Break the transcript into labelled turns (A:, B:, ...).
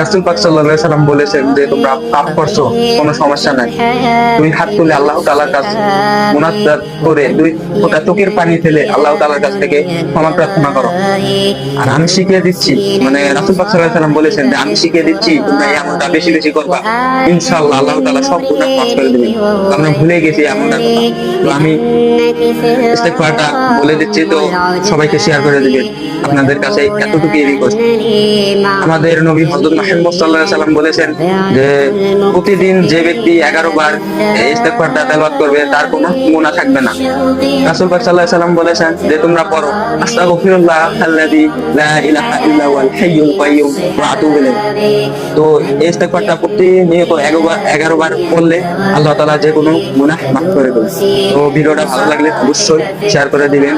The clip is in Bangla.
A: রাসূল পাক সাল্লাল্লাহু আলাইহি সাল্লাম বলেছেন যে তোমরা পাপ করছো, কোনো সমস্যা নাই, তুমি হাত তুলে আল্লাহ তাআলার কাছে মুনাজাত করে দুই ফোঁটা চোখের পানি ফেলে আল্লাহ তাআলার কাছ থেকে ক্ষমা প্রার্থনা করো। আর আমি শিখিয়ে দিচ্ছি, মানে রাসূল পাক সাল্লাল্লাহু আলাইহি সাল্লাম বলেছেন যে আমি শিখিয়ে দিচ্ছি তোমরা এই আমলটা বেশি বেশি করবা, ইনশাআল্লাহ আল্লাহ তাআলা সব গুনাহ মাফ করে দিবেন। আমরা ভুলে গেছি আমলটার কথা, তো আমি ইস্তেগফারটা বলে দিচ্ছি, তো সবাইকে শেয়ার করে দিবেন। আপনাদের কাছে এতটুকুই রিকোয়েস্ট। আমাদের নবী হযরত মুহাম্মদ সাল্লাল্লাহু আলাইহি সাল্লাম বলেছেন যে প্রতিদিন যে ব্যক্তি 11 বার এই ইস্তেগফারটা তেলাওয়াত করবে তার কোনো গুনাহ থাকবে না। রাসূল পাক সাল্লাল্লাহু আলাইহি সাল্লাম বলেছেন যে তোমরা পড়ো আস্তাগফিরুল্লাহ আল্লাযী লা ইলাহা ইল্লা হুয়াল হাইয়ুল কাইয়্যুম ওয়া আতুবু ইলাইহি। তো এই ইস্তেগফারটা প্রতিনিয়ত 11 বার পড়লে আল্লাহ তাআলা যে কোনো গুনাহ মাফ করে দেবেন। তো ভিডিওটা ভালো লাগলে অবশ্যই শেয়ার করে দিবেন।